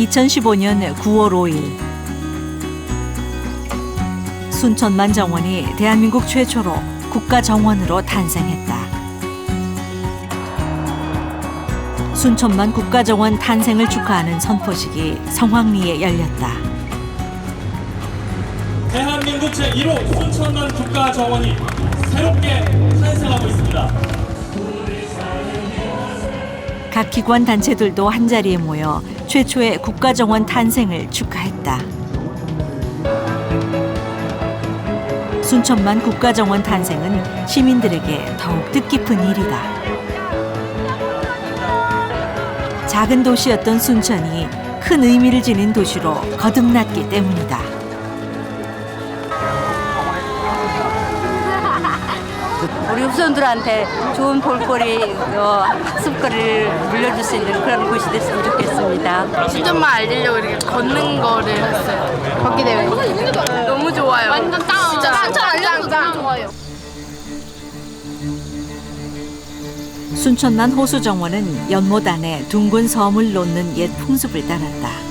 2015년 9월 5일 순천만 정원이 대한민국 최초로 국가정원으로 탄생했다. 순천만 국가정원 탄생을 축하하는 선포식이 성황리에 열렸다. 대한민국 제1호 순천만 국가정원이 새롭게 탄생하고 있습니다. 각 기관 단체들도 한자리에 모여 최초의 국가정원 탄생을 축하했다. 순천만 국가정원 탄생은 시민들에게 더욱 뜻깊은 일이다. 작은 도시였던 순천이 큰 의미를 지닌 도시로 거듭났기 때문이다. 우리 후손들한테 좋은 볼거리, 학습거리를 물려줄 수 있는 그런 곳이 됐으면 좋겠습니다. 순천만 알리려고 이렇게 걷는 거를 했어요. 걷기 대회. 너무 좋아요. 완전 짱! 진짜 순천 알려도 너무 좋아요. 순천만 호수정원은 연못 안에 둥근 섬을 놓는 옛 풍습을 따랐다.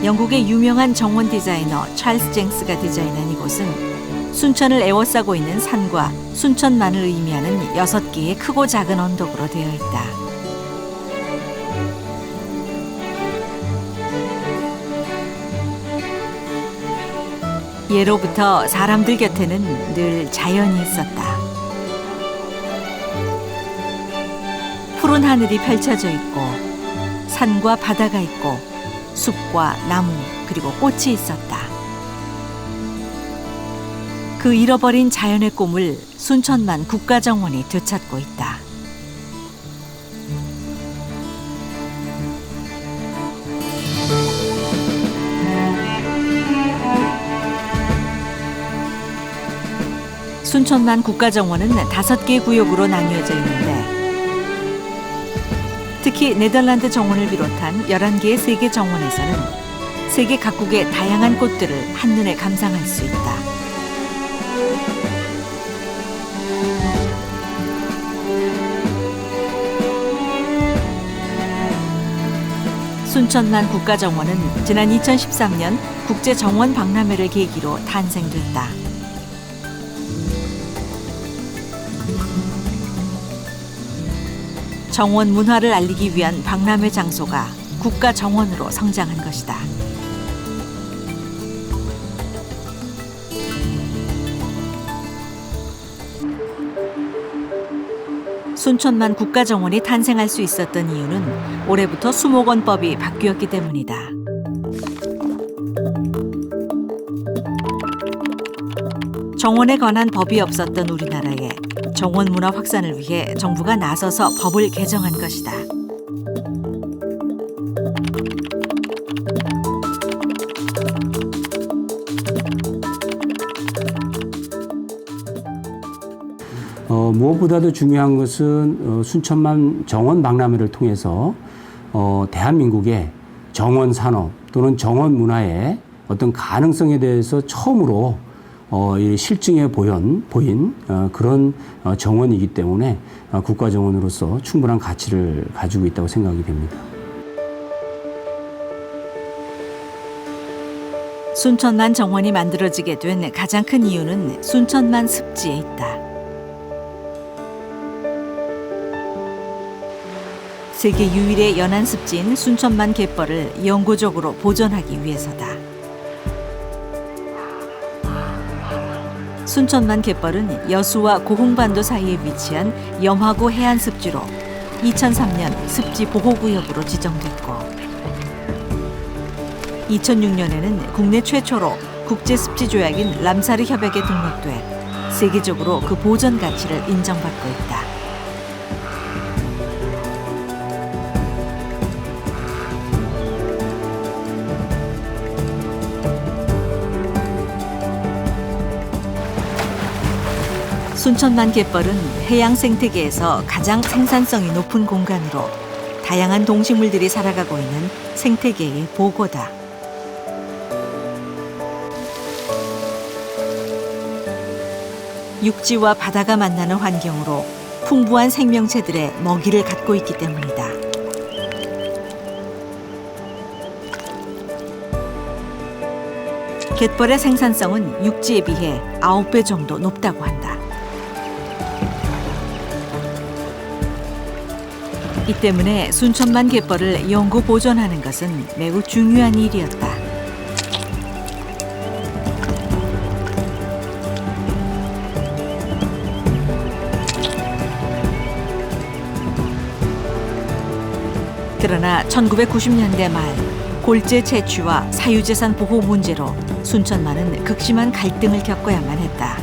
영국의 유명한 정원 디자이너 찰스 쟁스가 디자인한 이곳은 순천을 에워싸고 있는 산과 순천만을 의미하는 6개의 크고 작은 언덕으로 되어 있다. 예로부터 사람들 곁에는 늘 자연이 있었다. 푸른 하늘이 펼쳐져 있고 산과 바다가 있고 숲과 나무 그리고 꽃이 있었다. 그 잃어버린 자연의 꿈을 순천만 국가정원이 되찾고 있다. 순천만 국가정원은 5개 구역으로 나뉘어져 있는데 특히 네덜란드 정원을 비롯한 11개의 세계 정원에서는 세계 각국의 다양한 꽃들을 한눈에 감상할 수 있다. 순천만 국가정원은 지난 2013년 국제정원 박람회를 계기로 탄생됐다. 정원 문화를 알리기 위한 박람회 장소가 국가 정원으로 성장한 것이다. 순천만 국가정원이 탄생할 수 있었던 이유는 올해부터 수목원법이 바뀌었기 때문이다. 정원에 관한 법이 없었던 우리나라에 정원 문화 확산을 위해 정부가 나서서 법을 개정한 것이다. 무엇보다도 중요한 것은 순천만 정원 박람회를 통해서 대한민국의 정원 산업 또는 정원 문화의 어떤 가능성에 대해서 처음으로 실증에 보인 그런 정원이기 때문에 국가정원으로서 충분한 가치를 가지고 있다고 생각이 됩니다. 순천만 정원이 만들어지게 된 가장 큰 이유는 순천만 습지에 있다. 세계 유일의 연안 습지인 순천만 갯벌을 영구적으로 보존하기 위해서다. 순천만 갯벌은 여수와 고흥반도 사이에 위치한 염화구 해안습지로 2003년 습지 보호구역으로 지정됐고 2006년에는 국내 최초로 국제습지조약인 람사르 협약에 등록돼 세계적으로 그 보존 가치를 인정받고 있다. 순천만 갯벌은 해양 생태계에서 가장 생산성이 높은 공간으로 다양한 동식물들이 살아가고 있는 생태계의 보고다. 육지와 바다가 만나는 환경으로 풍부한 생명체들의 먹이를 갖고 있기 때문이다. 갯벌의 생산성은 육지에 비해 9배 정도 높다고 한다. 이 때문에 순천만 갯벌을 영구 보존하는 것은 매우 중요한 일이었다. 그러나 1990년대 말 골재 채취와 사유재산 보호 문제로 순천만은 극심한 갈등을 겪어야만 했다.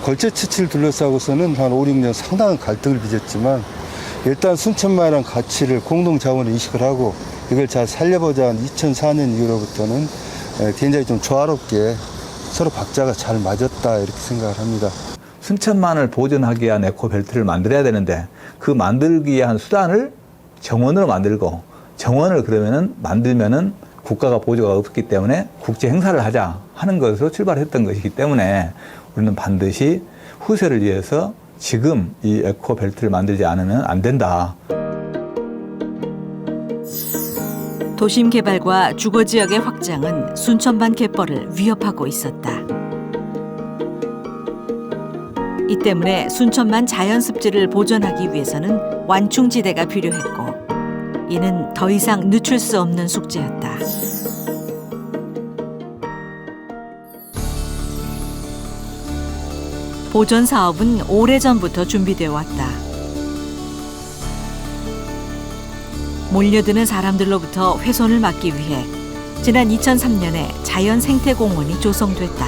골재 채취를 둘러싸고서는 한 5, 6년 상당한 갈등을 빚었지만 일단 순천만이라는 가치를 공동자원으로 인식을 하고 이걸 잘 살려보자 한 2004년 이후로부터는 굉장히 좀 조화롭게 서로 박자가 잘 맞았다 이렇게 생각을 합니다. 순천만을 보존하기 위한 에코벨트를 만들어야 되는데 그 만들기 위한 수단을 정원으로 만들고 정원을 그러면은 만들면은 국가가 보조가 없기 때문에 국제 행사를 하자 하는 것으로 출발했던 것이기 때문에 우리는 반드시 후세를 위해서 지금 이 에코벨트를 만들지 않으면 안 된다. 도심 개발과 주거지역의 확장은 순천만 갯벌을 위협하고 있었다. 이 때문에 순천만 자연습지를 보존하기 위해서는 완충지대가 필요했고 이는 더 이상 늦출 수 없는 숙제였다. 보존 사업은 오래전부터 준비되어 왔다. 몰려드는 사람들로부터 훼손을 막기 위해 지난 2003년에 자연생태공원이 조성됐다.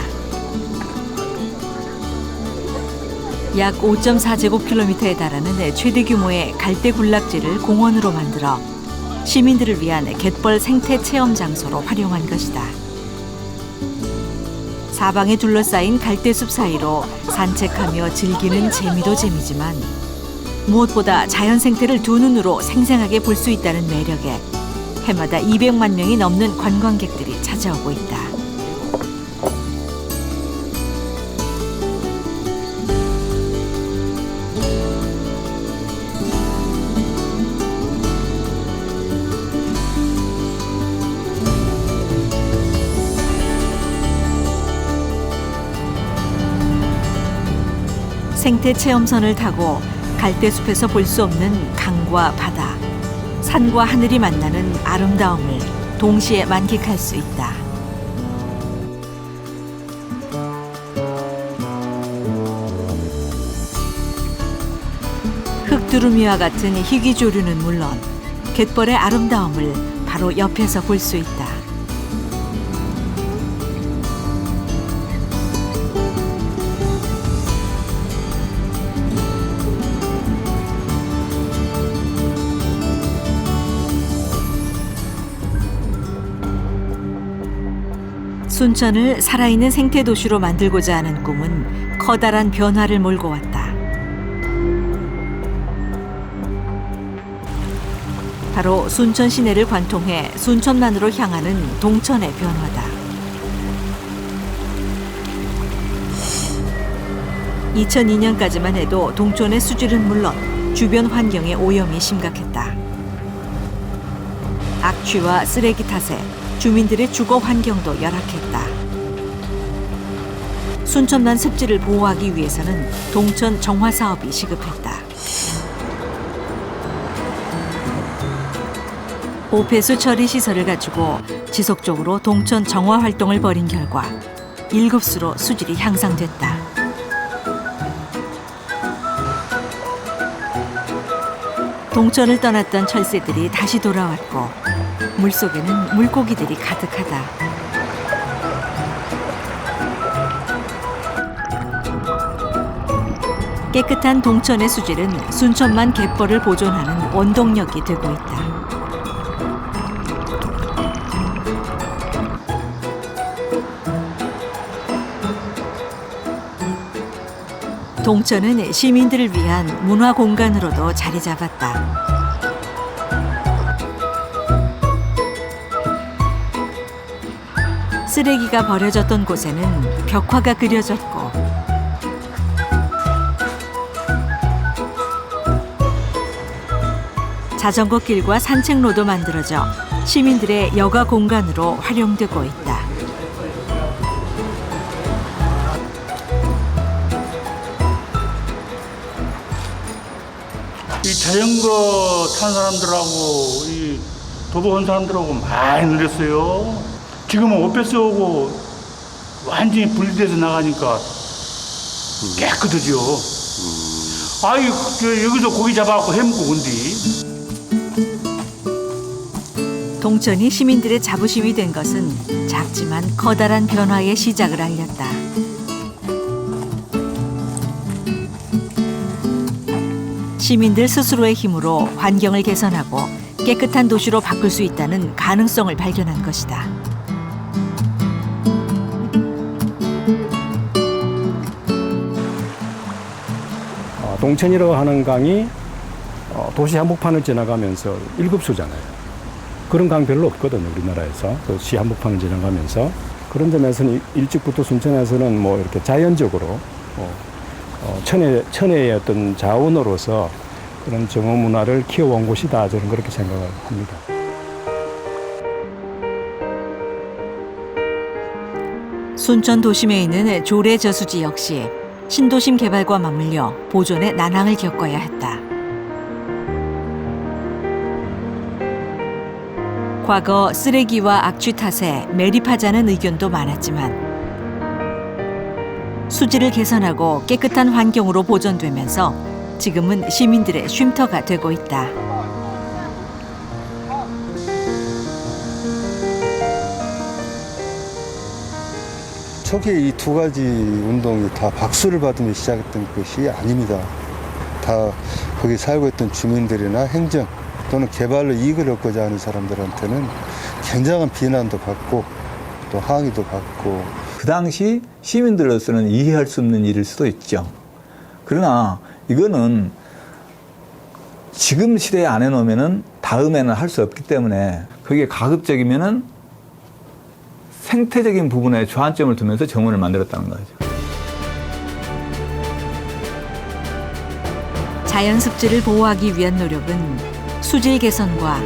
약 5.4제곱킬로미터에 달하는 최대 규모의 갈대 군락지를 공원으로 만들어 시민들을 위한 갯벌 생태 체험 장소로 활용한 것이다. 사방에 둘러싸인 갈대숲 사이로 산책하며 즐기는 재미도 재미지만 무엇보다 자연 생태를 두 눈으로 생생하게 볼 수 있다는 매력에 해마다 200만 명이 넘는 관광객들이 찾아오고 있다. 생태 체험선을 타고 갈대숲에서 볼 수 없는 강과 바다, 산과 하늘이 만나는 아름다움을 동시에 만끽할 수 있다. 흑두루미와 같은 희귀조류는 물론 갯벌의 아름다움을 바로 옆에서 볼 수 있다. 순천을 살아있는 생태도시로 만들고자 하는 꿈은 커다란 변화를 몰고 왔다. 바로 순천 시내를 관통해 순천만으로 향하는 동천의 변화다. 2002년까지만 해도 동천의 수질은 물론 주변 환경의 오염이 심각했다. 악취와 쓰레기 탓에 주민들의 주거 환경도 열악했다. 순천만 습지를 보호하기 위해서는 동천 정화 사업이 시급했다. 오폐수 처리 시설을 갖추고 지속적으로 동천 정화 활동을 벌인 결과 7수로 수질이 향상됐다. 동천을 떠났던 철새들이 다시 돌아왔고 물속에는 물고기들이 가득하다. 깨끗한 동천의 수질은 순천만 갯벌을 보존하는 원동력이 되고 있다. 동천은 시민들을 위한 문화 공간으로도 자리 잡았다. 쓰레기가 버려졌던 곳에는 벽화가 그려졌고 자전거 길과 산책로도 만들어져 시민들의 여가 공간으로 활용되고 있다. 이 자전거 탄 사람들하고 이 도보한 사람들하고 많이 늘었어요. 지금은 오페스 오고 완전히 분리돼서 나가니까 깨끗하죠. 아이 여기서 고기 잡아갖고 해먹고 온디. 동천이 시민들의 자부심이 된 것은 작지만 커다란 변화의 시작을 알렸다. 시민들 스스로의 힘으로 환경을 개선하고 깨끗한 도시로 바꿀 수 있다는 가능성을 발견한 것이다. 동천이라고 하는 강이 도시 한복판을 지나가면서 1급수잖아요. 그런 강 별로 없거든요, 우리나라에서. 도시 한복판을 지나가면서. 그런 점에서는 일찍부터 순천에서는 뭐 이렇게 자연적으로 천혜의 어떤 자원으로서 그런 정원 문화를 키워온 곳이다, 저는 그렇게 생각을 합니다. 순천 도심에 있는 조례 저수지 역시 신도심 개발과 맞물려 보존의 난항을 겪어야 했다. 과거 쓰레기와 악취 탓에 매립하자는 의견도 많았지만 수질을 개선하고 깨끗한 환경으로 보존되면서 지금은 시민들의 쉼터가 되고 있다. 초기에 이 두 가지 운동이 다 박수를 받으며 시작했던 것이 아닙니다. 다 거기 살고 있던 주민들이나 행정 또는 개발로 이익을 얻고자 하는 사람들한테는 굉장한 비난도 받고 또 항의도 받고. 그 당시 시민들로서는 이해할 수 없는 일일 수도 있죠. 그러나 이거는 지금 시대에 안 해놓으면은 다음에는 할 수 없기 때문에 그게 가급적이면은 생태적인 부분에 주안점을 두면서 정원을 만들었다는 거죠. 자연 습지를 보호하기 위한 노력은 수질 개선과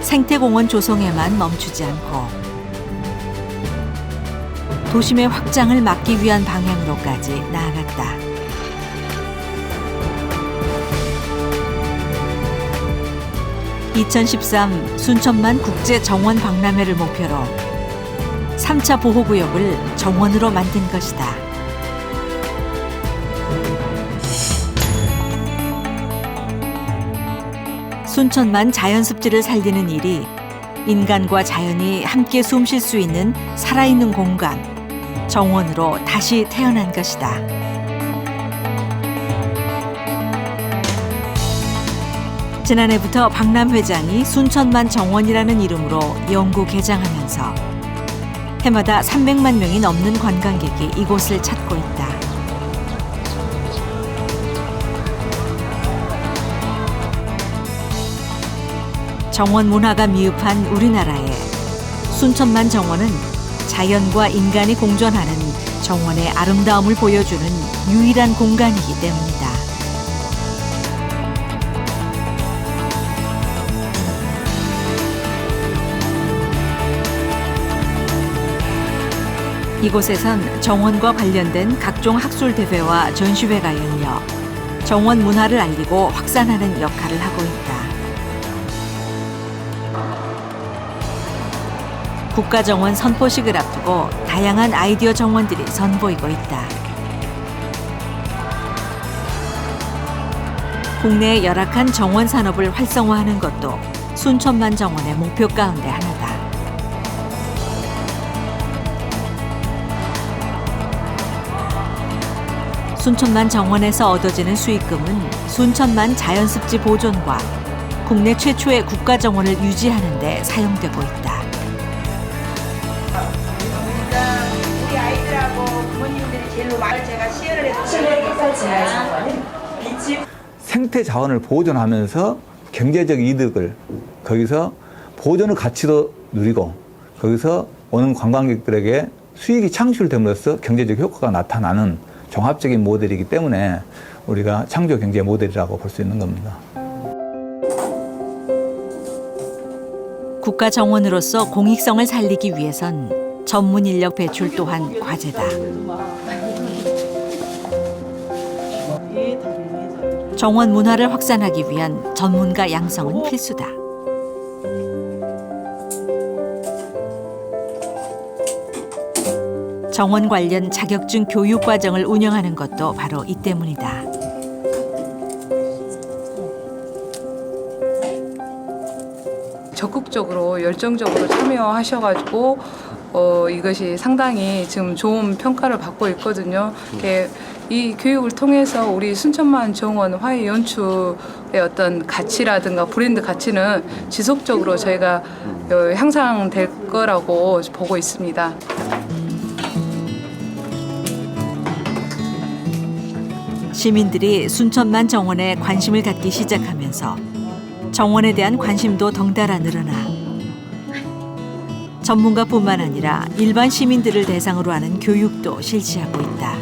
생태공원 조성에만 멈추지 않고 도심의 확장을 막기 위한 방향으로까지 나아갔다. (2013) 순천만 국제정원 박람회를 목표로 3차 보호구역을 정원으로 만든 것이다. 순천만 자연습지를 살리는 일이 인간과 자연이 함께 숨쉴 수 있는 살아있는 공간, 정원으로 다시 태어난 것이다. 지난해부터 박람회장이 순천만 정원이라는 이름으로 영구 개장하면서 해마다 300만 명이 넘는 관광객이 이곳을 찾고 있다. 정원 문화가 미흡한 우리나라에 순천만 정원은 자연과 인간이 공존하는 정원의 아름다움을 보여주는 유일한 공간이기 때문이다. 이곳에선 정원과 관련된 각종 학술대회와 전시회가 열려 정원 문화를 알리고 확산하는 역할을 하고 있다. 국가정원 선포식을 앞두고 다양한 아이디어 정원들이 선보이고 있다. 국내의 열악한 정원 산업을 활성화하는 것도 순천만 정원의 목표 가운데 하나다. 순천만 정원에서 얻어지는 수익금은 순천만 자연습지 보존과 국내 최초의 국가정원을 유지하는 데 사용되고 있다. 우리 아이들하고 부모님들이 제일로 말 제가 시연을 해서 생태 자원을 보존하면서 경제적 이득을 거기서 보존의 가치도 누리고 거기서 오는 관광객들에게 수익이 창출됨으로써 경제적 효과가 나타나는 종합적인 모델이기 때문에 우리가 창조 경제 모델이라고 볼 수 있는 겁니다. 국가 정원으로서 공익성을 살리기 위해선 전문 인력 배출 또한 과제다. 정원 문화를 확산하기 위한 전문가 양성은 필수다. 정원 관련 자격증 교육 과정을 운영하는 것도 바로 이 때문이다. 적극적으로 열정적으로 참여하셔가지고 이것이 상당히 지금 좋은 평가를 받고 있거든요. 이 교육을 통해서 우리 순천만 정원 화훼 연출의 어떤 가치라든가 브랜드 가치는 지속적으로 저희가 향상될 거라고 보고 있습니다. 시민들이 순천만 정원에 관심을 갖기 시작하면서 정원에 대한 관심도 덩달아 늘어나 전문가뿐만 아니라 일반 시민들을 대상으로 하는 교육도 실시하고 있다.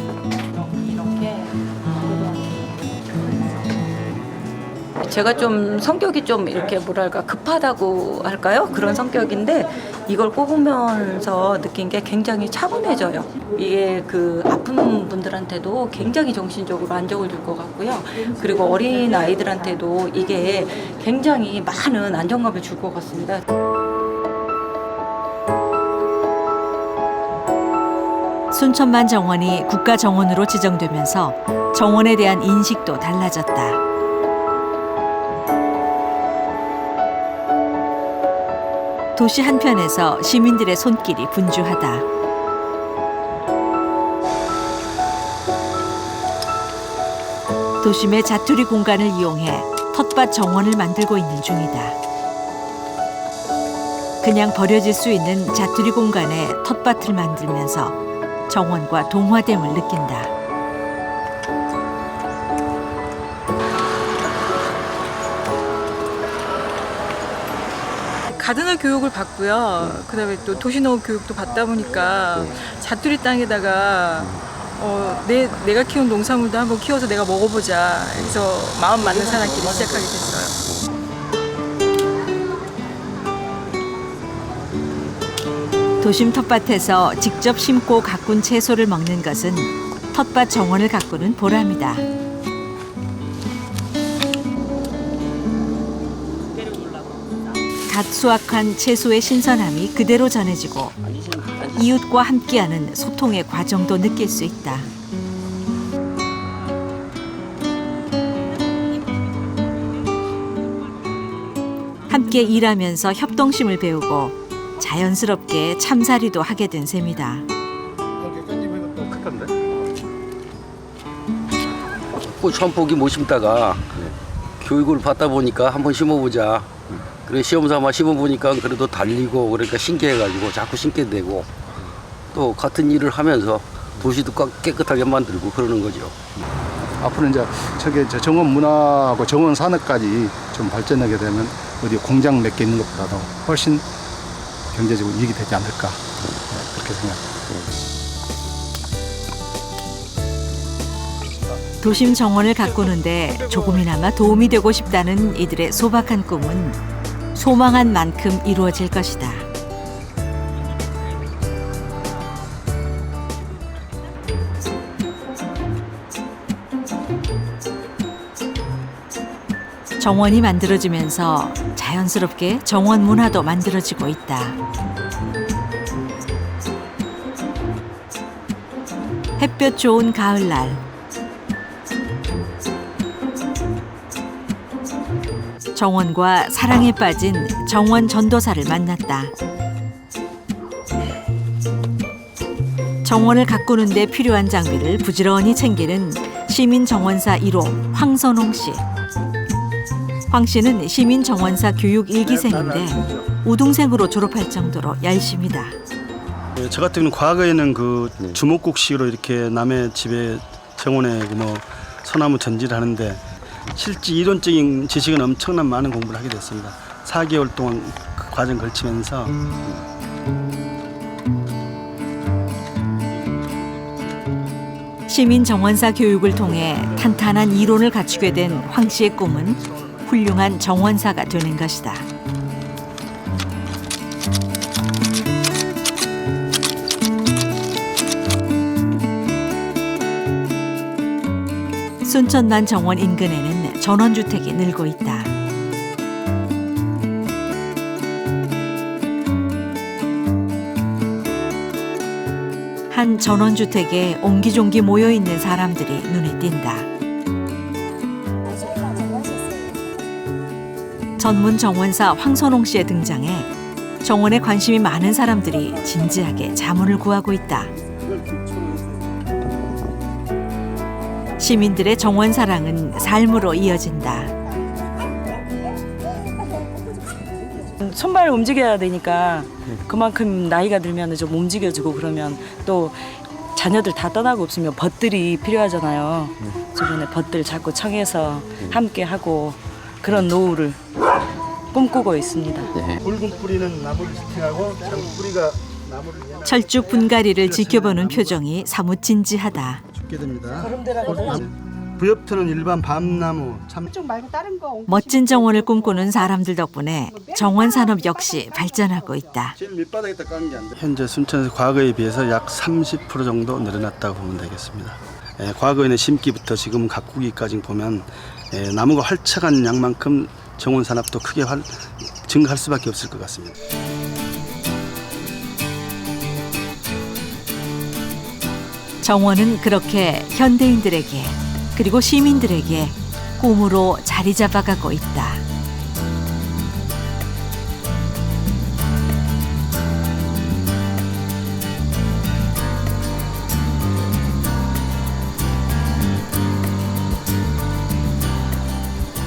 제가 좀 성격이 좀 이렇게 뭐랄까 급하다고 할까요? 그런 성격인데 이걸 꼽으면서 느낀 게 굉장히 차분해져요. 이게 그 아픈 분들한테도 굉장히 정신적으로 안정을 줄 것 같고요. 그리고 어린 아이들한테도 이게 굉장히 많은 안정감을 줄 것 같습니다. 순천만 정원이 국가 정원으로 지정되면서 정원에 대한 인식도 달라졌다. 도시 한편에서 시민들의 손길이 분주하다. 도심의 자투리 공간을 이용해 텃밭 정원을 만들고 있는 중이다. 그냥 버려질 수 있는 자투리 공간에 텃밭을 만들면서 정원과 동화됨을 느낀다. 가드너 교육을 받고요. 그다음에 또 도시농업 교육도 받다 보니까 자투리 땅에다가 내가 키운 농산물도 한번 키워서 내가 먹어보자. 그래서 마음 맞는 사람끼리 시작하게 됐어요. 도심 텃밭에서 직접 심고 가꾼 채소를 먹는 것은 텃밭 정원을 가꾸는 보람이다. 갓 수확한 채소의 신선함이 그대로 전해지고 이웃과 함께하는 소통의 과정도 느낄 수 있다. 함께 일하면서 협동심을 배우고 자연스럽게 참사리도 하게 된 셈이다. 꽃 한 포기 못 심다가 교육을 받다 보니까 한번 심어보자. 그래 시험 삼아 심어보니까 그래도 달리고 그러니까 신기해가지고 자꾸 심게 되고 또 같은 일을 하면서 도시도 깨끗하게 만들고 그러는 거죠. 앞으로 이제 저 정원 문화하고 정원 산업까지 좀 발전하게 되면 어디 공장 몇 개 있는 것보다도 훨씬 경제적으로 이익이 되지 않을까 그렇게 생각합니다. 도심 정원을 가꾸는데 조금이나마 도움이 되고 싶다는 이들의 소박한 꿈은 소망한 만큼 이루어질 것이다. 정원이 만들어지면서 자연스럽게 정원 문화도 만들어지고 있다. 햇볕 좋은 가을날 정원과 사랑에 빠진 정원 전도사를 만났다. 정원을 가꾸는 데 필요한 장비를 부지런히 챙기는 시민정원사 1호 황선홍 씨. 황 씨는 시민정원사 교육 1기생인데 우등생으로 졸업할 정도로 열심이다. 저 같은 경우는 과거에는 그 주먹국식으로 이렇게 남의 집에 정원에 소나무 전지를 하는데 실제 이론적인 지식은 엄청난 많은 공부를 하게 됐습니다. 4개월 동안 그 과정 걸치면서 시민정원사 교육을 통해 탄탄한 이론을 갖추게 된 황 씨의 꿈은 훌륭한 정원사가 되는 것이다. 순천만 정원 인근에는 전원주택이 늘고 있다. 한 전원주택에 옹기종기 모여있는 사람들이 눈에 띈다. 전문 정원사 황선홍 씨의 등장에 정원에 관심이 많은 사람들이 진지하게 자문을 구하고 있다. 시민들의 정원 사랑은 삶으로 이어진다. 손발을 움직여야 되니까 그만큼 나이가 들면 좀 움직여주고 그러면 또 자녀들 다 떠나고 없으면 벗들이 필요하잖아요. 주변에 벗들 자꾸 청해서 함께 하고 그런 노후를 꿈꾸고 있습니다. 붉은 뿌리는 나무를 지탱하고 참 뿌리가 나무를 철쭉 분갈이를 지켜보는 표정이 사뭇 진지하다. 죽게 됩니다. 부엽토는 일반 밤나무 참 말고 다른 거. 멋진 정원을 꿈꾸는 사람들 덕분에 정원 산업 역시 발전하고 있다. 제일 밑바닥에다 깎는 게 안 돼. 현재 순천에서 과거에 비해서 약 30% 정도 늘어났다고 보면 되겠습니다. 과거에는 심기부터 지금 가꾸기까지 보면 나무가 활착한 양만큼 정원 산업도 크게 증가할 수밖에 없을 것 같습니다. 정원은 그렇게 현대인들에게 그리고 시민들에게 꿈으로 자리 잡아가고 있다.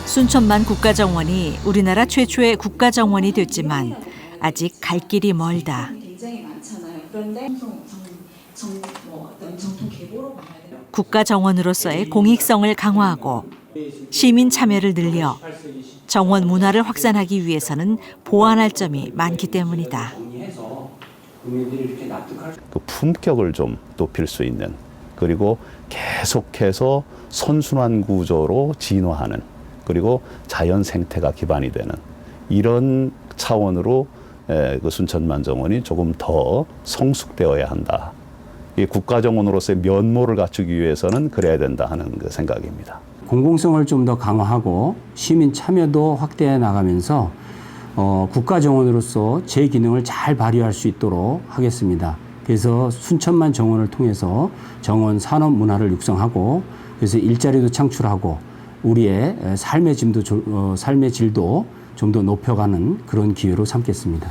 순천만 국가정원이 우리나라 최초의 국가정원이 됐지만 아직 갈 길이 멀다. 굉장히 많잖아요. 그런데 정통 계보로 봐야 돼요. 국가정원으로서의 공익성을 강화하고 시민 참여를 늘려 정원 문화를 확산하기 위해서는 보완할 점이 많기 때문이다. 그 품격을 좀 높일 수 있는 그리고 계속해서 선순환 구조로 진화하는 그리고 자연 생태가 기반이 되는 이런 차원으로 그 순천만 정원이 조금 더 성숙되어야 한다. 이 국가정원으로서의 면모를 갖추기 위해서는 그래야 된다 하는 그 생각입니다. 공공성을 좀 더 강화하고 시민 참여도 확대해 나가면서 국가정원으로서 제 기능을 잘 발휘할 수 있도록 하겠습니다. 그래서 순천만 정원을 통해서 정원 산업 문화를 육성하고 그래서 일자리도 창출하고 우리의 삶의 질도 좀 더 높여가는 그런 기회로 삼겠습니다.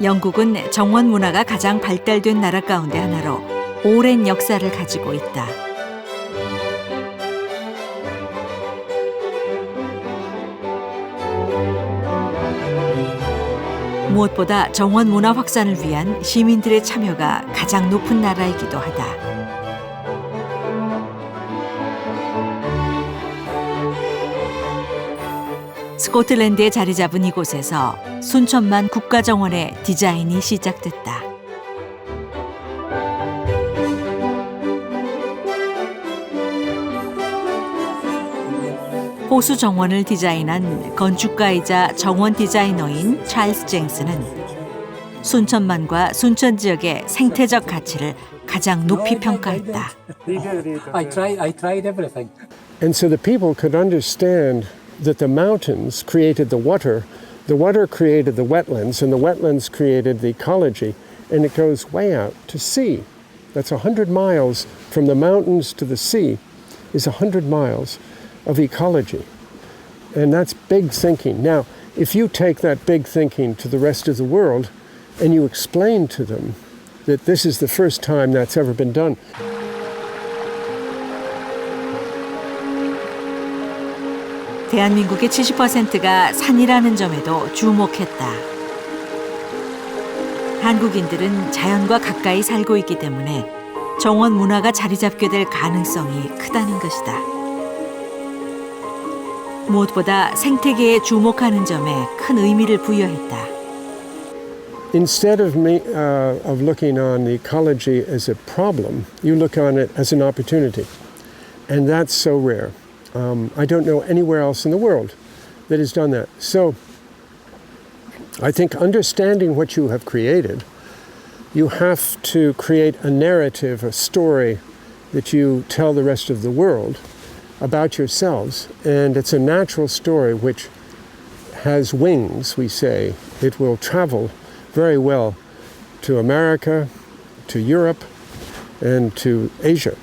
영국은 정원 문화가 가장 발달된 나라 가운데 하나로 오랜 역사를 가지고 있다. 무엇보다 정원 문화 확산을 위한 시민들의 참여가 가장 높은 나라이기도 하다. 스코틀랜드에 자리 잡은 이곳에서 순천만 국가정원의 디자인이 시작됐다. 호수 정원을 디자인한 건축가이자 정원 디자이너인 찰스 쟁스는 순천만과 순천 지역의 생태적 가치를 가장 높이 평가했다. I tried everything. And so the people could understand that the mountains created the water created the wetlands, and the wetlands created the ecology, and it goes way out to sea. That's 100 miles from the mountains to the sea is 100 miles of ecology. And that's big thinking. Now, if you take that big thinking to the rest of the world and you explain to them that this is the first time that's ever been done. 대한민국의 70%가 산이라는 점에도 주목했다. 한국인들은 자연과 가까이 살고 있기 때문에 정원 문화가 자리 잡게 될 가능성이 크다는 것이다. 무엇보다 생태계에 주목하는 점에 큰 의미를 부여했다. Instead of looking on the ecology as a problem, you look on it as an opportunity. And that's so rare. I don't know anywhere else in the world that has done that. So I think understanding what you have created you have to create a narrative, a story that you tell the rest of the world about yourselves. And it's a natural story which has wings, we say. It will travel very well to America, to Europe, and to Asia.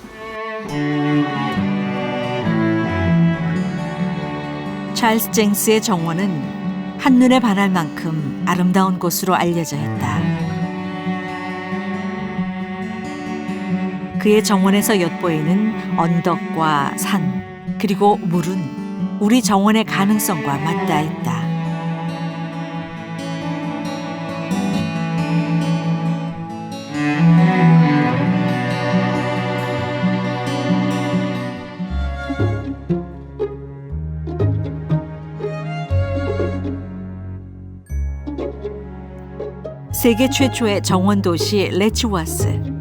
찰스 쟁스의 정원은 한눈에 반할 만큼 아름다운 곳으로 알려져 있다. 그의 정원에서 엿보이는 언덕과 산, 그리고 물은 우리 정원의 가능성과 맞닿아 있다. 세계 최초의 정원 도시 레츠워스.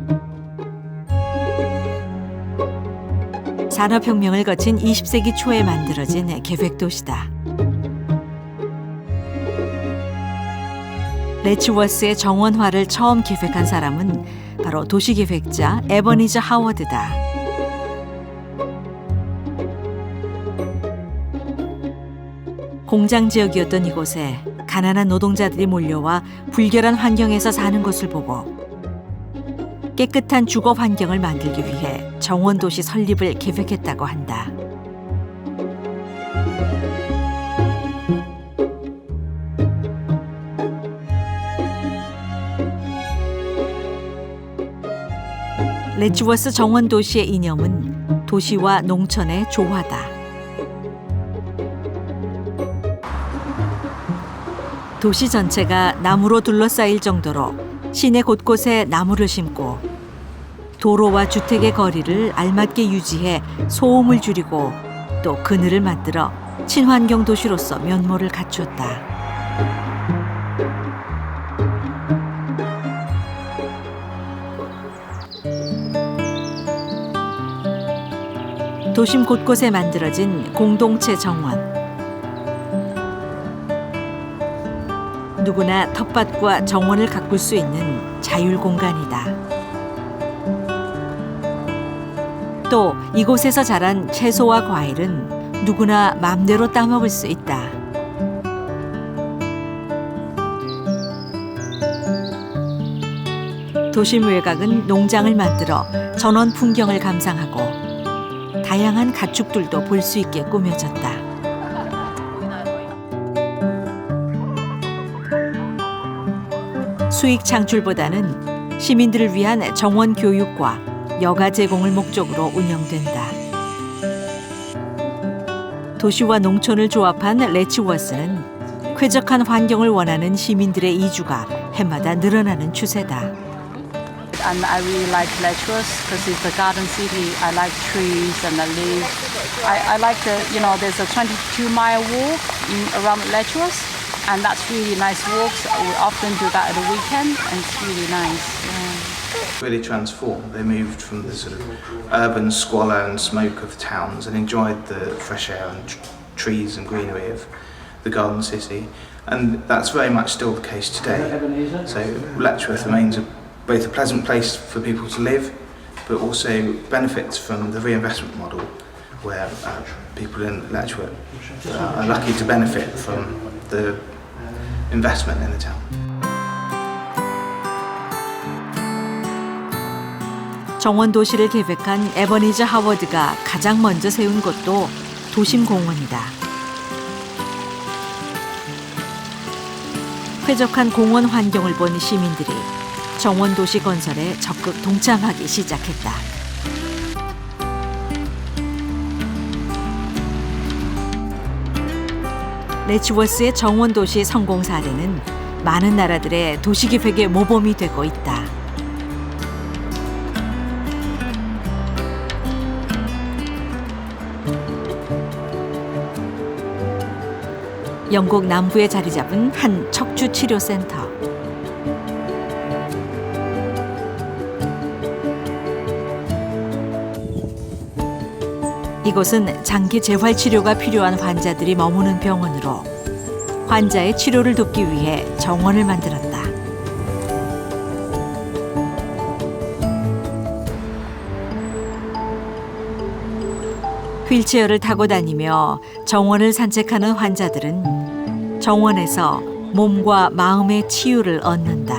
산업혁명을 거친 20세기 초에 만들어진 계획도시다. 레츠워스의 정원화를 처음 기획한 사람은 바로 도시계획자 에버니저 하워드다. 공장 지역이었던 이곳에 가난한 노동자들이 몰려와 불결한 환경에서 사는 것을 보고 깨끗한 주거 환경을 만들기 위해 정원도시 설립을 계획했다고 한다. 레츠워스 정원도시의 이념은 도시와 농촌의 조화다. 도시 전체가 나무로 둘러싸일 정도로 시내 곳곳에 나무를 심고 도로와 주택의 거리를 알맞게 유지해 소음을 줄이고 또 그늘을 만들어 친환경 도시로서 면모를 갖추었다. 도심 곳곳에 만들어진 공동체 정원. 누구나 텃밭과 정원을 가꿀 수 있는 자율 공간이다. 또 이곳에서 자란 채소와 과일은 누구나 마음대로 따먹을 수 있다. 도심 외곽은 농장을 만들어 전원 풍경을 감상하고 다양한 가축들도 볼 수 있게 꾸며졌다. 수익 창출보다는 시민들을 위한 정원 교육과 여가 제공을 목적으로 운영된다. 도시와 농촌을 조합한 레츠워스는 쾌적한 환경을 원하는 시민들의 이주가 해마다 늘어나는 추세다. And I really like Letchworth because it's a garden city. I like trees and the leaves. I like there's a 22-mile walk around Letchworth. And that's really nice walks. We often do that at the weekend, and it's really nice. Yeah. Really transformed. They moved from the sort of urban squalor and smoke of towns and enjoyed the fresh air and trees and greenery of the garden city. And that's very much still the case today. So Letchworth remains both a pleasant place for people to live, but also benefits from the reinvestment model, where people in Letchworth are lucky to benefit from the investment in the town. 정원 도시를 계획한 에버니저 하워드가 가장 먼저 세운 곳도 도심공원이다. 쾌적한 공원 환경을 본 시민들이 정원 도시 건설에 적극 동참하기 시작했다. 레츠워스의 정원 도시 성공 사례는 많은 나라들의 도시 계획의 모범이 되고 있다. 영국 남부에 자리 잡은 한 척추 치료 센터. 이곳은 장기 재활 치료가 필요한 환자들이 머무는 병원으로 환자의 치료를 돕기 위해 정원을 만들었다. 휠체어를 타고 다니며 정원을 산책하는 환자들은 정원에서 몸과 마음의 치유를 얻는다.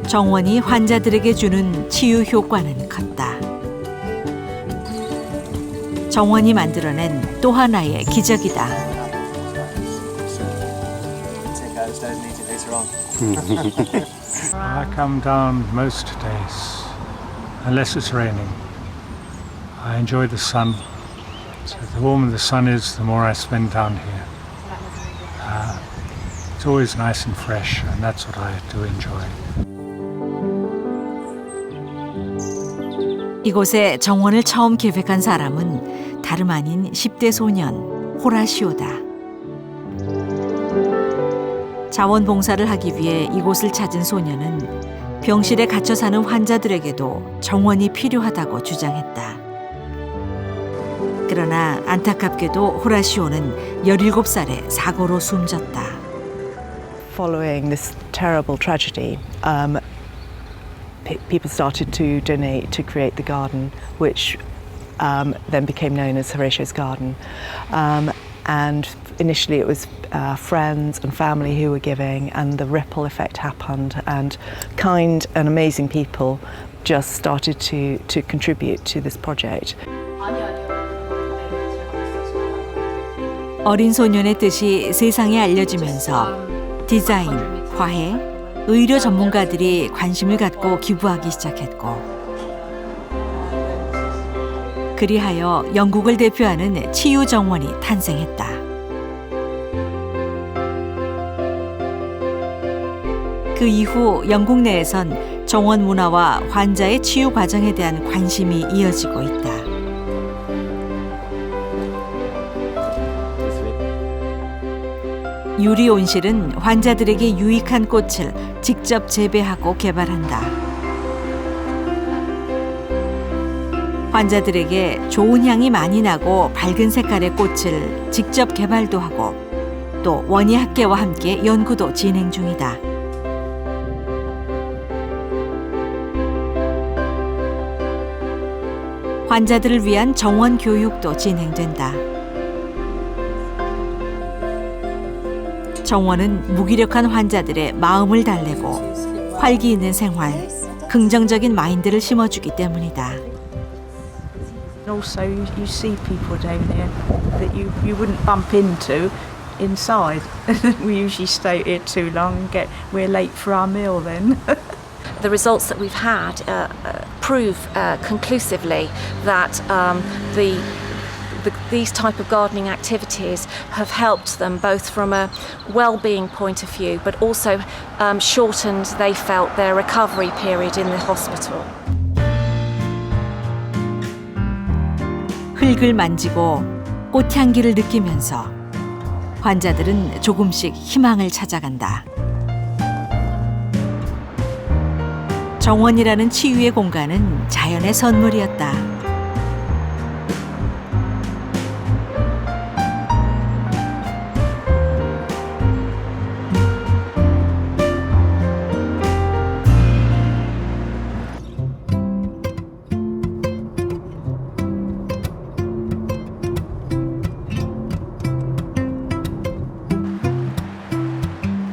정원이 환자들에게 주는 치유 효과는 컸다. 정원이 만들어낸 또 하나의 기적이다. I come down most days, unless it's raining. I enjoy the sun. So the warmer the sun is, the more I spend down here. It's always nice and fresh, and that's what I do enjoy. 이곳에 정원을 처음 계획한 사람은 다름 아닌 10대 소년 호라시오다. 자원봉사를 하기 위해 이곳을 찾은 소년은 병실에 갇혀 사는 환자들에게도 정원이 필요하다고 주장했다. 그러나 안타깝게도 호라시오는 17살에 사고로 숨졌다. Following this terrible tragedy, people started to donate to create the garden, which then became known as Horatio's Garden. And initially it was friends and family who were giving, and the ripple effect happened, and kind and amazing people just started to contribute to this project. 어린 소년의 뜻이 세상에 알려지면서 디자인, 화해, 의료 전문가들이 관심을 갖고 기부하기 시작했고, 그리하여 영국을 대표하는 치유 정원이 탄생했다. 그 이후 영국 내에선 정원 문화와 환자의 치유 과정에 대한 관심이 이어지고 있다. 유리 온실은 환자들에게 유익한 꽃을 직접 재배하고 개발한다. 환자들에게 좋은 향이 많이 나고 밝은 색깔의 꽃을 직접 개발도 하고, 또 원예 학계와 함께 연구도 진행 중이다. 환자들을 위한 정원 교육도 진행된다. 정원은 무기력한 환자들의 마음을 달래고 활기 있는 생활, 긍정적인 마인드를 심어주기 때문이다. Also, you see people down there that you wouldn't bump into inside. We usually stay here too long and we're late for our meal then. The results that we've had prove conclusively that these type of gardening activities have helped them both from a well-being point of view, but also shortened, they felt, their recovery period in the hospital. 흙을 만지고 꽃향기를 느끼면서 환자들은 조금씩 희망을 찾아간다. 정원이라는 치유의 공간은 자연의 선물이었다.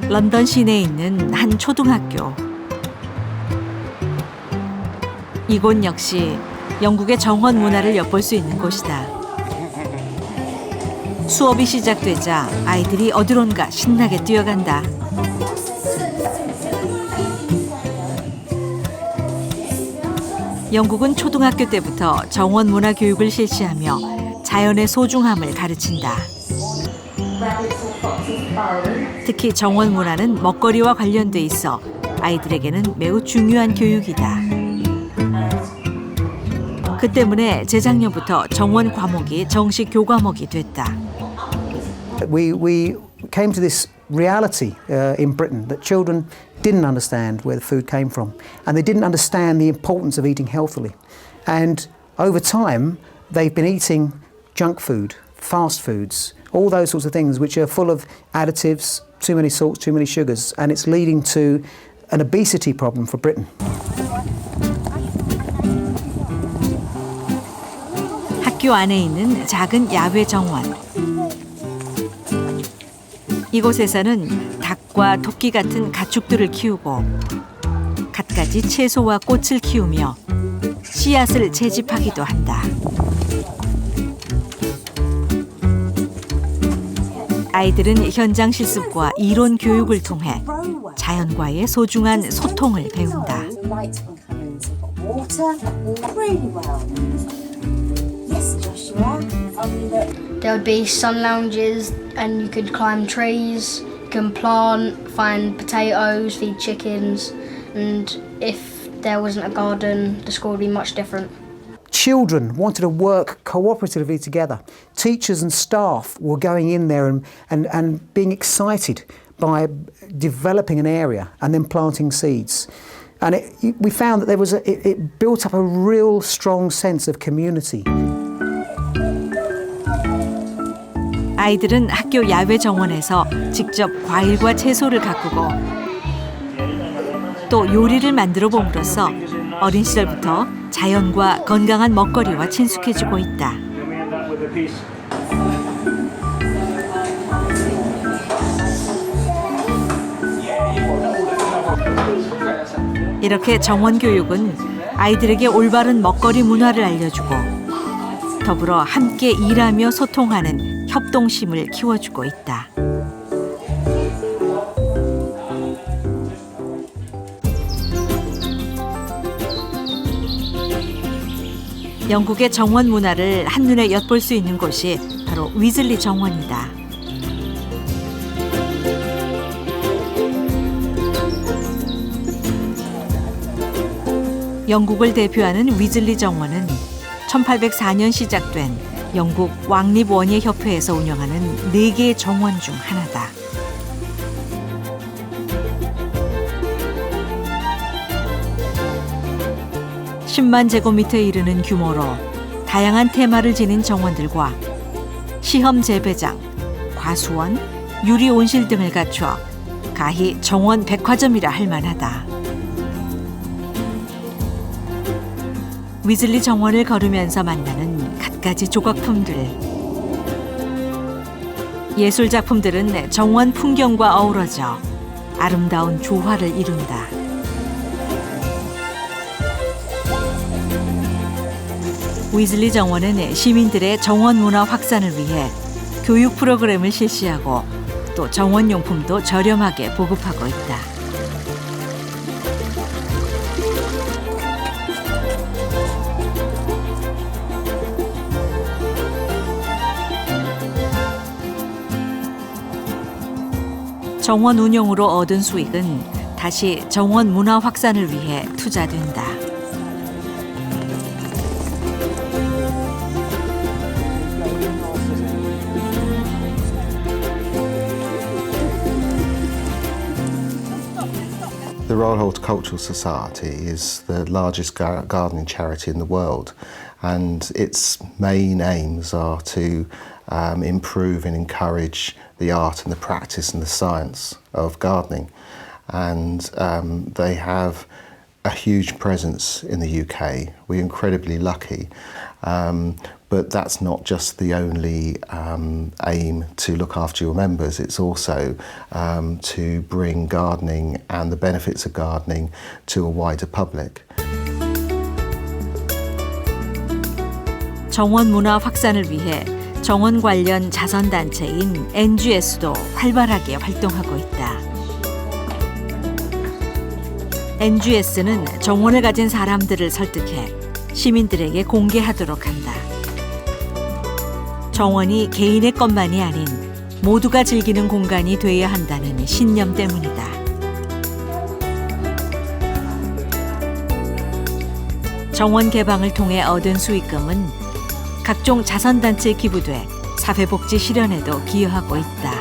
런던 시내에 있는 한 초등학교. 이곳 역시 영국의 정원 문화를 엿볼 수 있는 곳이다. 수업이 시작되자 아이들이 어디론가 신나게 뛰어간다. 영국은 초등학교 때부터 정원 문화 교육을 실시하며 자연의 소중함을 가르친다. 특히 정원 문화는 먹거리와 관련돼 있어 아이들에게는 매우 중요한 교육이다. 그 때문에 재작년부터 정원 과목이 정식 교과목이 됐다. We came to this reality in Britain that children didn't understand where the food came from, and they didn't understand the importance of eating healthily. And over time, they've been eating junk food, fast foods, all those sorts of things which are full of additives, too many salts, too many sugars, and it's leading to an obesity problem for Britain. 학교 안에 있는 작은 야외 정원. 이곳에서는 닭과 토끼 같은 가축들을 키우고 갖가지 채소와 꽃을 키우며 씨앗을 채집하기도 한다. 아이들은 현장 실습과 이론 교육을 통해 자연과의 소중한 소통을 배운다. There would be sun lounges and you could climb trees, you can plant, find potatoes, feed chickens, and if there wasn't a garden, the school would be much different. Children wanted to work cooperatively together. Teachers and staff were going in there and being excited by developing an area and then planting seeds. And we found that it built up a real strong sense of community. 아이들은 학교 야외 정원에서 직접 과일과 채소를 가꾸고 또 요리를 만들어 봄으로써 어린 시절부터 자연과 건강한 먹거리와 친숙해지고 있다. 이렇게 정원 교육은 아이들에게 올바른 먹거리 문화를 알려주고 더불어 함께 일하며 소통하는 협동심을 키워주고 있다. 영국의 정원 문화를 한눈에 엿볼 수 있는 곳이 바로 위즐리 정원이다. 영국을 대표하는 위즐리 정원은 1804년 시작된 영국 왕립원예협회에서 운영하는 4개의 정원 중 하나다. (10만) 제곱미터에 이르는 규모로 다양한 테마를 지닌 정원들과 시험 재배장, 과수원, 유리 온실 등을 갖춰 가히 정원 백화점이라 할 만하다. 위즐리 정원을 걸으면서 만나는 갖가지 조각품들. 예술 작품들은 정원 풍경과 어우러져 아름다운 조화를 이룬다. 위즐리 정원은 시민들의 정원 문화 확산을 위해 교육 프로그램을 실시하고 또 정원 용품도 저렴하게 보급하고 있다. 정원 운영으로 얻은 수익은 다시 정원 문화 확산을 위해 투자된다. The Royal Horticultural Society is the largest gardening charity in the world, and its main aims are to improve and encourage the art and the practice and the science of gardening. And they have a huge presence in the UK. We're incredibly lucky. But that's not just the only aim to look after your members, it's also to bring gardening and the benefits of gardening to a wider public. 정원 문화 확산을 위해 정원 관련 자선단체인 NGS도 활발하게 활동하고 있다. NGS는 정원을 가진 사람들을 설득해 시민들에게 공개하도록 한다. 정원이 개인의 것만이 아닌 모두가 즐기는 공간이 되어야 한다는 신념 때문이다. 정원 개방을 통해 얻은 수익금은 각종 자선단체에 기부돼 사회복지 실현에도 기여하고 있다.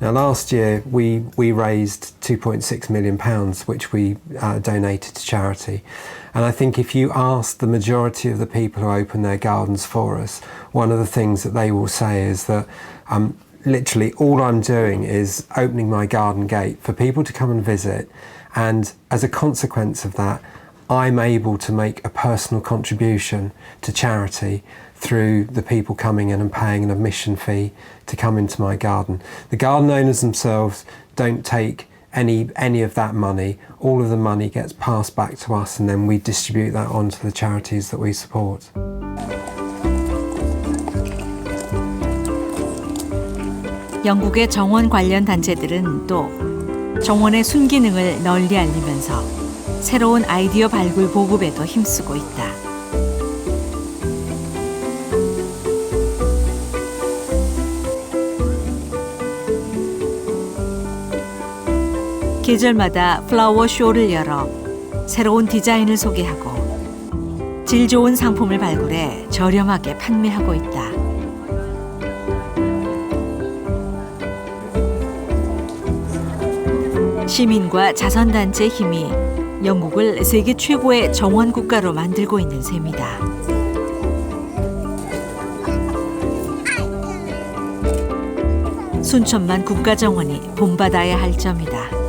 Now, last year we raised £2.6 million, which we donated to charity. And I think if you ask the majority of the people who open their gardens for us, one of the things that they will say is that literally all I'm doing is opening my garden gate for people to come and visit. And as a consequence of that, I'm able to make a personal contribution to charity through the people coming in and paying an admission fee to come into my garden. The garden owners themselves don't take any of that money. All of the money gets passed back to us, and then we distribute that onto the charities that we support. 영국의 정원 관련 단체들은 또 정원의 순기능을 널리 알리면서 새로운 아이디어 발굴 보급에도 힘쓰고 있다. 계절마다 플라워 쇼를 열어 새로운 디자인을 소개하고 질 좋은 상품을 발굴해 저렴하게 판매하고 있다. 시민과 자선단체의 힘이 영국을 세계 최고의 정원 국가로 만들고 있는 셈이다. 순천만 국가정원이 본받아야 할 점이다.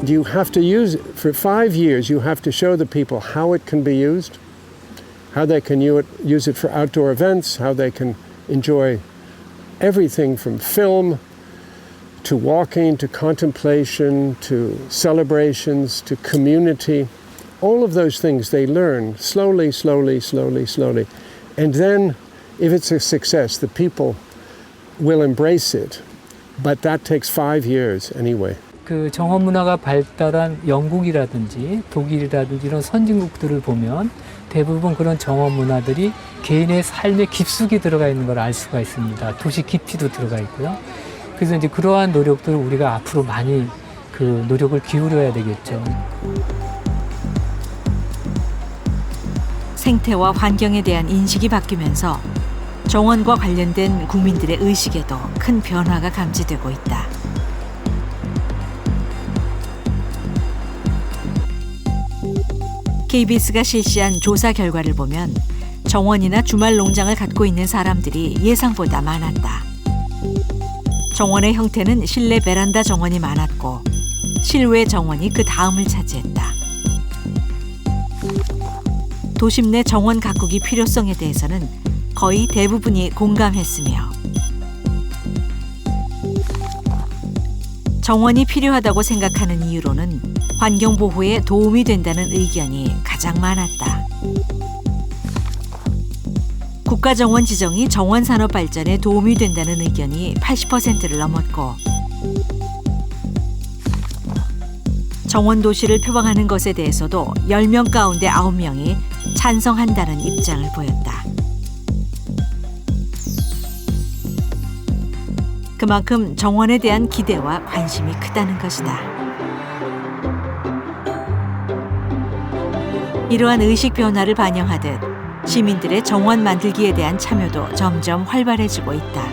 You have to use it for 5 years. You have to show the people how it can be used, how they can use it for outdoor events, how they can enjoy everything from film to walking to contemplation to celebrations to community. All of those things they learn slowly. And then, if it's a success, the people will embrace it. But that takes 5 years anyway. 그 정원 문화가 발달한 영국이라든지 독일이라든지 이런 선진국들을 보면 대부분 그런 정원 문화들이 개인의 삶의 깊숙이 들어가 있는 걸 알 수가 있습니다. 도시 깊이도 들어가 있고요. 그래서 이제 그러한 노력들을 우리가 앞으로 많이 그 노력을 기울여야 되겠죠. 생태와 환경에 대한 인식이 바뀌면서 정원과 관련된 국민들의 의식에도 큰 변화가 감지되고 있다. KBS가 실시한 조사 결과를 보면 정원이나 주말 농장을 갖고 있는 사람들이 예상보다 많았다. 정원의 형태는 실내 베란다 정원이 많았고 실외 정원이 그 다음을 차지했다. 도심 내 정원 가꾸기 필요성에 대해서는 거의 대부분이 공감했으며 정원이 필요하다고 생각하는 이유로는 환경 보호에 도움이 된다는 의견이 가장 많았다. 국가정원 지정이 정원 산업 발전에 도움이 된다는 의견이 80%를 넘었고 정원 도시를 표방하는 것에 대해서도 10명 가운데 9명이 찬성한다는 입장을 보였다. 그만큼 정원에 대한 기대와 관심이 크다는 것이다. 이러한 의식 변화를 반영하듯 시민들의 정원 만들기에 대한 참여도 점점 활발해지고 있다.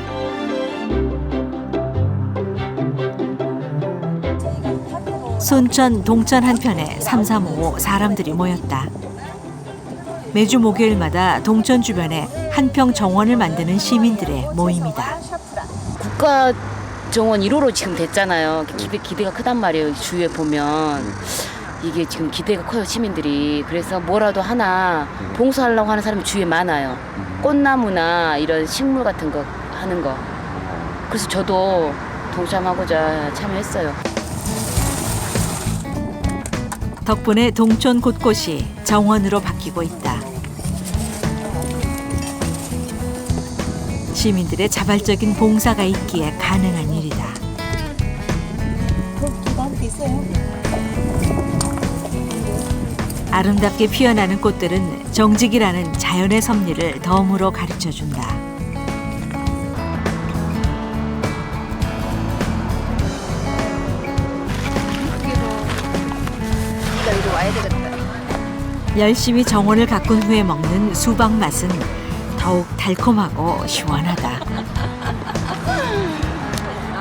순천, 동천 한편에 삼삼오오 사람들이 모였다. 매주 목요일마다 동천 주변에 한평 정원을 만드는 시민들의 모임이다. 국가 정원 1호로 지금 됐잖아요. 기대가 크단 말이에요. 주위에 보면 이게 지금 기대가 커요, 시민들이. 그래서 뭐라도 하나 봉사하려고 하는 사람이 주위에 많아요. 꽃나무나 이런 식물 같은 거 하는 거. 그래서 저도 동참하고자 참여했어요. 덕분에 동촌 곳곳이 정원으로 바뀌고 있다. 시민들의 자발적인 봉사가 있기에 가능한 일이다. 아름답게 피어나는 꽃들은 정직이라는 자연의 섭리를 덤으로 가르쳐준다. 이리 와야 되겠다. 열심히 정원을 가꾼 후에 먹는 수박 맛은 더욱 달콤하고 시원하다.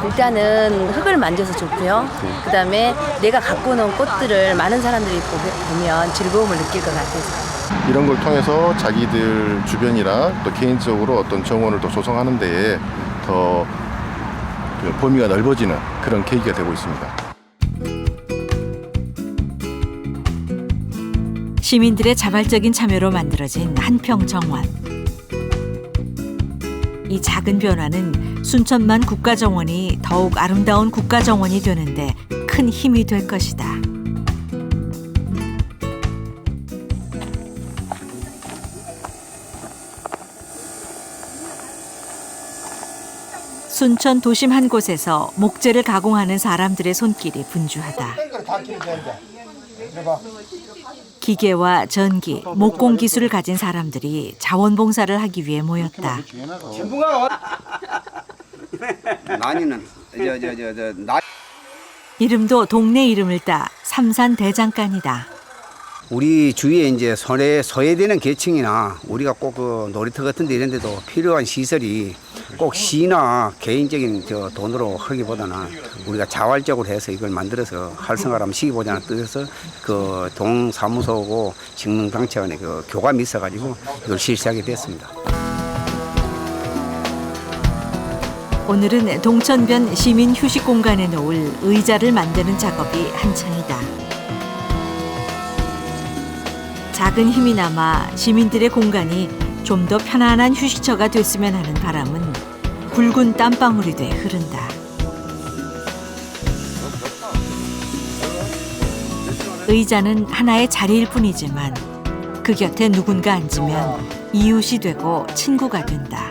일단은 흙을 만져서 좋고요. 그다음에 내가 갖고 놓은 꽃들을 많은 사람들이 보면 즐거움을 느낄 것 같아서. 이런 걸 통해서 자기들 주변이나 또 개인적으로 어떤 정원을 더 조성하는 데에 더 범위가 넓어지는 그런 계기가 되고 있습니다. 시민들의 자발적인 참여로 만들어진 한평 정원. 이 작은 변화는 순천만 국가정원이 더욱 아름다운 국가정원이 되는데 큰 힘이 될 것이다. 순천 도심 한 곳에서 목재를 가공하는 사람들의 손길이 분주하다. 기계와 전기, 목공 기술을 가진 사람들이 자원봉사를 하기 위해 모였다. 이름도 동네 이름을 따 삼산대장간이다. 우리 주위에 이제 소외되는 계층이나 우리가 꼭 그 놀이터 같은 데 이런 데도 필요한 시설이 꼭 시나 개인적인 돈으로 하기보다는 우리가 자발적으로 해서 이걸 만들어서 활성화를 한번 시켜보자는 뜻에서 그 동사무소하고 직능방치원의 그 교감이 있어가지고 이걸 실시하게 됐습니다. 오늘은 동천변 시민 휴식 공간에 놓을 의자를 만드는 작업이 한창이다. 작은 힘이 남아 시민들의 공간이 좀 더 편안한 휴식처가 됐으면 하는 바람은 굵은 땀방울이 돼 흐른다. 의자는 하나의 자리일 뿐이지만 그 곁에 누군가 앉으면 이웃이 되고 친구가 된다.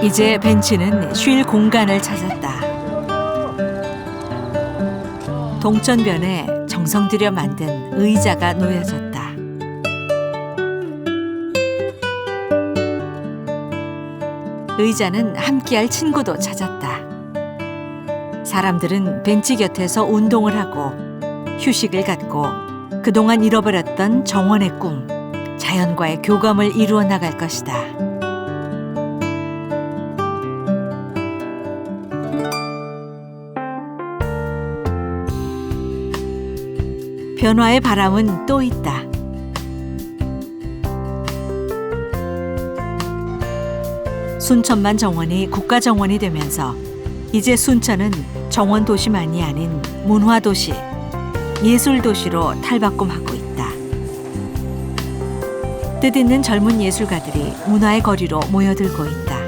이제 벤치는 쉴 공간을 찾았다. 동천변에 정성 들여 만든 의자가 놓여졌다. 의자는 함께할 친구도 찾았다. 사람들은 벤치 곁에서 운동을 하고 휴식을 갖고 그동안 잃어버렸던 정원의 꿈, 자연과의 교감을 이루어 나갈 것이다. 변화의 바람은 또 있다. 순천만 정원이 국가정원이 되면서 이제 순천은 정원 도시만이 아닌 문화도시, 예술도시로 탈바꿈하고 있다. 뜻있는 젊은 예술가들이 문화의 거리로 모여들고 있다.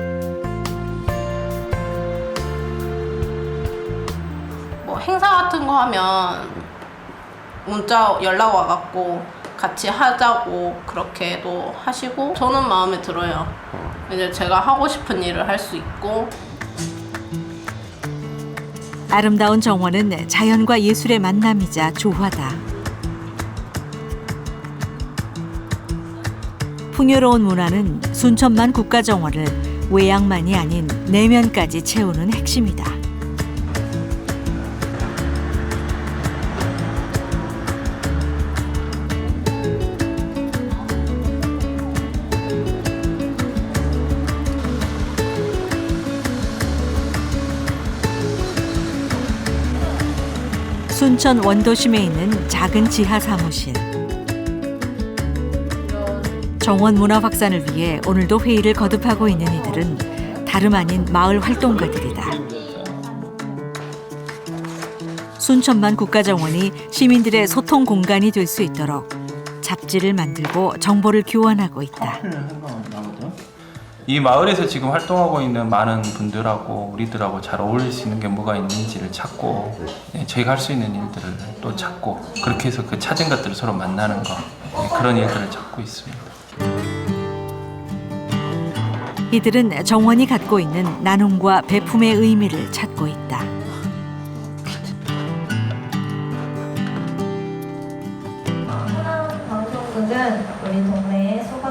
뭐 행사 같은 거 하면 문자 연락 와갖고 같이 하자고 그렇게도 하시고 저는 마음에 들어요. 이제 제가 하고 싶은 일을 할 수 있고. 아름다운 정원은 자연과 예술의 만남이자 조화다. 풍요로운 문화는 순천만 국가정원을 외양만이 아닌 내면까지 채우는 핵심이다. 순천 원도심에 있는 작은 지하 사무실. 정원 문화 확산을 위해 오늘도 회의를 거듭하고 있는 이들은 다름 아닌 마을 활동가들이다. 순천만 국가정원이 시민들의 소통 공간이 될 수 있도록 잡지를 만들고 정보를 교환하고 있다. 이 마을에서 지금 활동하고 있는 많은 분들하고 우리들하고 잘 어울릴 수 있는 게 뭐가 있는지를 찾고 저희가 할 수 있는 일들을 또 찾고 그렇게 해서 그 찾은 것들을 서로 만나는 거 그런 일들을 찾고 있습니다. 이들은 정원이 갖고 있는 나눔과 배품의 의미를 찾고 있다.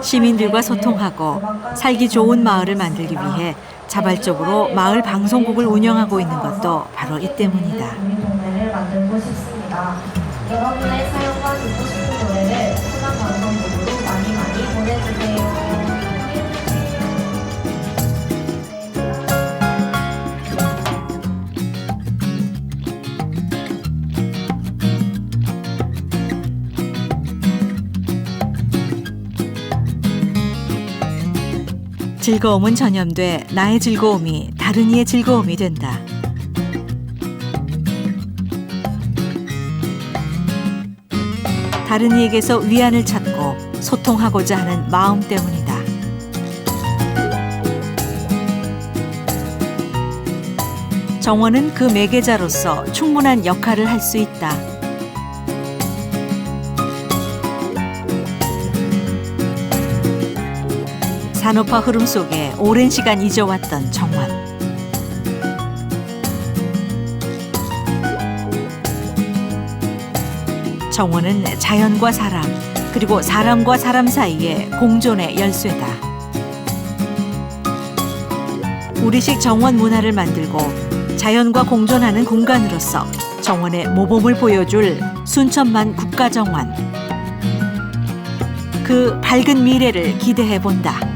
시민들과 소통하고 살기 좋은 마을을 만들기 위해 자발적으로 마을 방송국을 운영하고 있는 것도 바로 이 때문이다. 노래를 만들고 싶습니다. 여러분의 사연과 듣고 싶은 노래를 순환 방송국으로 많이 보내주세요. 즐거움은 전염돼 나의 즐거움이 다른 이의 즐거움이 된다. 다른 이에게서 위안을 찾고 소통하고자 하는 마음 때문이다. 정원은 그 매개자로서 충분한 역할을 할 수 있다. 산업화 흐름 속에 오랜 시간 잊어왔던 정원. 정원은 자연과 사람, 그리고 사람과 사람 사이의 공존의 열쇠다. 우리식 정원 문화를 만들고 자연과 공존하는 공간으로서 정원의 모범을 보여줄 순천만 국가정원. 그 밝은 미래를 기대해 본다.